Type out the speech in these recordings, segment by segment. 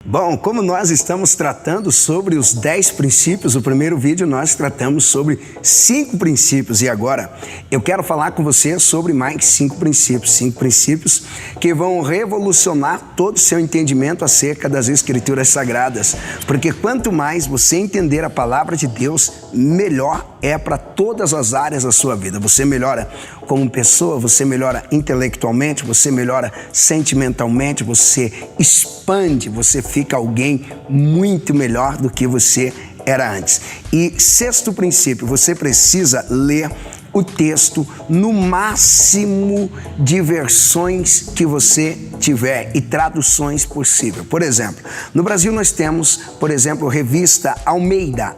Bom, como nós estamos tratando sobre os 10 princípios, o primeiro vídeo nós tratamos sobre 5 princípios e agora eu quero falar com você sobre mais 5 princípios que vão revolucionar todo o seu entendimento acerca das Escrituras Sagradas, porque quanto mais você entender a palavra de Deus, melhor é para todas as áreas da sua vida. Você melhora como pessoa, você melhora intelectualmente, você melhora sentimentalmente, você expande, você fica alguém muito melhor do que você era antes. E 6º princípio, você precisa ler o texto no máximo de versões que você tiver e traduções possível. Por exemplo, no Brasil nós temos, por exemplo, revista Almeida,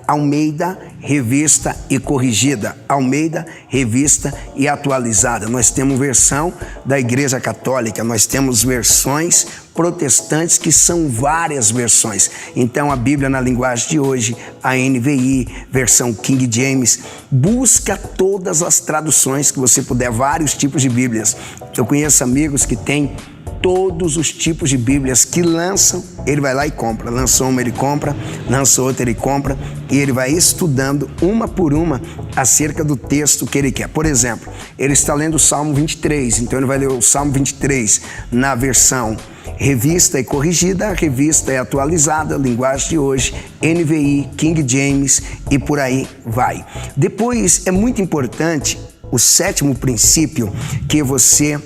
revista e corrigida, Almeida, revista e atualizada. Nós temos versão da Igreja Católica, nós temos versões protestantes que são várias versões. Então a Bíblia na linguagem de hoje, a NVI, versão King James, busca todas as traduções que você puder, vários tipos de Bíblias. Eu conheço amigos que têm todos os tipos de Bíblias que lançam, ele vai lá e compra. Lançou uma, ele compra, lançou outra, ele compra, e ele vai estudando uma por uma acerca do texto que ele quer. Por exemplo, ele está lendo o Salmo 23, então ele vai ler o Salmo 23 na versão revista e corrigida, revista e atualizada, linguagem de hoje, NVI, King James e por aí vai. Depois é muito importante o 7º princípio, que você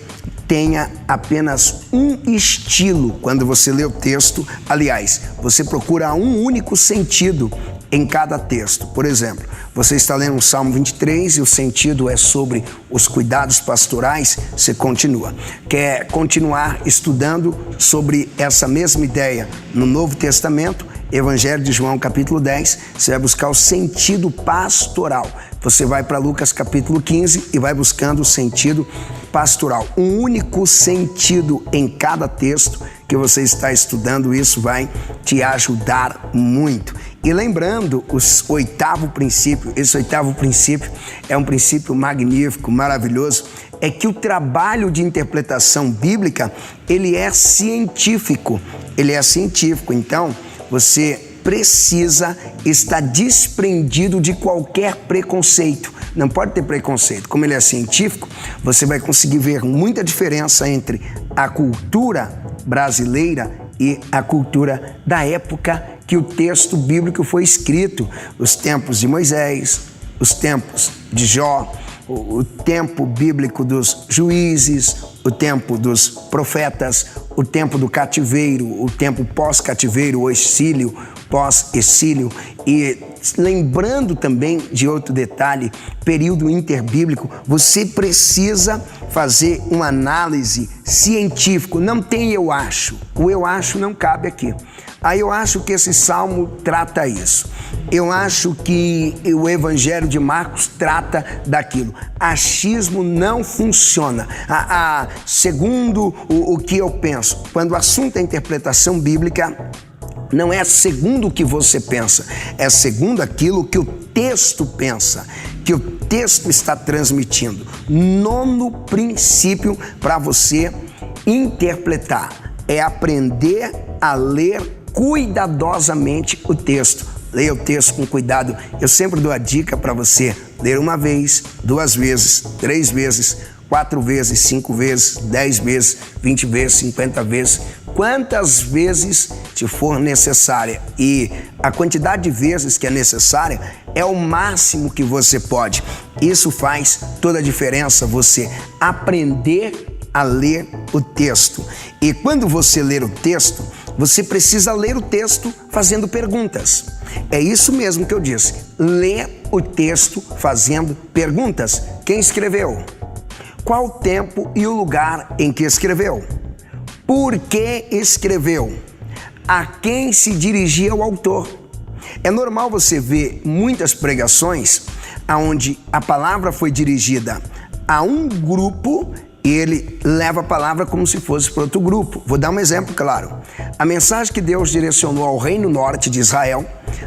tenha apenas um estilo quando você lê o texto. Aliás, você procura um único sentido em cada texto. Por exemplo, você está lendo o Salmo 23 e o sentido é sobre os cuidados pastorais, você continua. Quer continuar estudando sobre essa mesma ideia no Novo Testamento? Evangelho de João, capítulo 10, você vai buscar o sentido pastoral. Você vai para Lucas, capítulo 15 e vai buscando o sentido pastoral. Um único sentido em cada texto que você está estudando, isso vai te ajudar muito. E lembrando o 8º princípio, esse 8º princípio é um princípio magnífico, maravilhoso, é que o trabalho de interpretação bíblica, ele é científico, então você precisa estar desprendido de qualquer preconceito. Não pode ter preconceito. Como ele é científico, você vai conseguir ver muita diferença entre a cultura brasileira e a cultura da época que o texto bíblico foi escrito. Os tempos de Moisés, os tempos de Jó, o tempo bíblico dos juízes, o tempo dos profetas, o tempo do cativeiro, o tempo pós-cativeiro, o exílio, pós-exílio. E lembrando também de outro detalhe, período interbíblico, você precisa fazer uma análise científica. Não tem eu acho. O eu acho não cabe aqui. Aí eu acho que esse salmo trata isso. Eu acho que o Evangelho de Marcos trata daquilo. Achismo não funciona. Segundo o que eu penso, quando o assunto é interpretação bíblica, não é segundo o que você pensa, é segundo aquilo que o texto pensa, que o texto está transmitindo. 9º princípio para você interpretar é aprender a ler cuidadosamente o texto. Leia o texto com cuidado. Eu sempre dou a dica para você ler uma vez, 2 vezes, 3 vezes, 4 vezes, 5 vezes, 10 vezes, 20 vezes, 50 vezes, quantas vezes te for necessária. E a quantidade de vezes que é necessária é o máximo que você pode. Isso faz toda a diferença, você aprender a ler o texto. E quando você ler o texto, você precisa ler o texto fazendo perguntas. É isso mesmo que eu disse. Lê o texto fazendo perguntas. Quem escreveu? Qual o tempo e o lugar em que escreveu? Por que escreveu? A quem se dirigia o autor? É normal você ver muitas pregações onde a palavra foi dirigida a um grupo e ele leva a palavra como se fosse para outro grupo. Vou dar um exemplo claro. A mensagem que Deus direcionou ao Reino Norte de Israel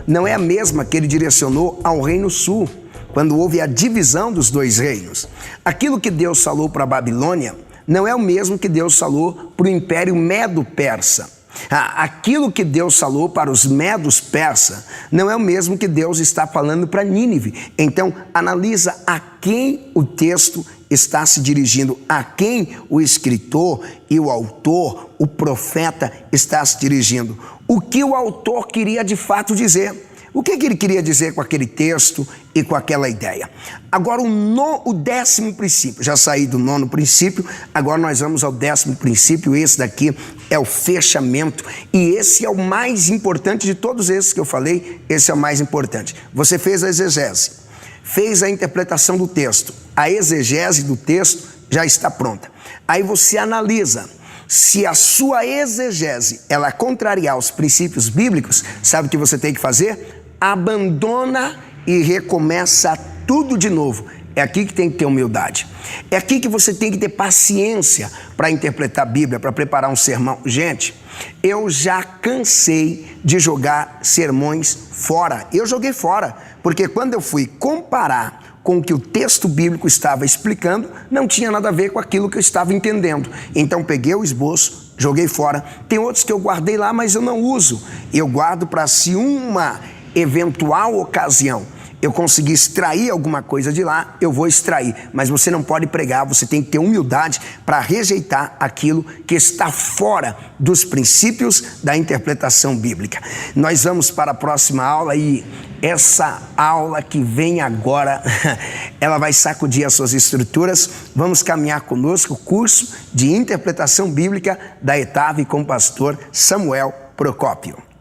não é a mesma que ele direcionou ao Reino Sul, quando houve a divisão dos 2 reinos. Aquilo que Deus falou para a Babilônia não é o mesmo que Deus falou para o Império Medo-Persa. Aquilo que Deus falou para os medos persas não é o mesmo que Deus está falando para Nínive. Então, analisa a quem o texto está se dirigindo, a quem o escritor e o autor, o profeta, está se dirigindo. O que o autor queria de fato dizer. O que ele queria dizer com aquele texto e com aquela ideia? Agora, o 10º princípio. Já saí do 9º princípio, agora nós vamos ao 10º princípio. Esse daqui é o fechamento. E esse é o mais importante de todos esses que eu falei. Esse é o mais importante. Você fez a exegese, fez a interpretação do texto. A exegese do texto já está pronta. Aí você analisa. Se a sua exegese ela contrariar os princípios bíblicos, sabe o que você tem que fazer? Abandona e recomeça tudo de novo. É aqui que tem que ter humildade. É aqui que você tem que ter paciência para interpretar a Bíblia, para preparar um sermão. Gente, eu já cansei de jogar sermões fora. Eu joguei fora, porque quando eu fui comparar com o que o texto bíblico estava explicando, não tinha nada a ver com aquilo que eu estava entendendo. Então peguei o esboço, joguei fora. Tem outros que eu guardei lá, mas eu não uso. Eu guardo para se uma eventual ocasião eu conseguir extrair alguma coisa de lá, eu vou extrair. Mas você não pode pregar, você tem que ter humildade para rejeitar aquilo que está fora dos princípios da interpretação bíblica. Nós vamos para a próxima aula e essa aula que vem agora, ela vai sacudir as suas estruturas. Vamos caminhar conosco o curso de interpretação bíblica da ETAV com o pastor Samuel Procópio.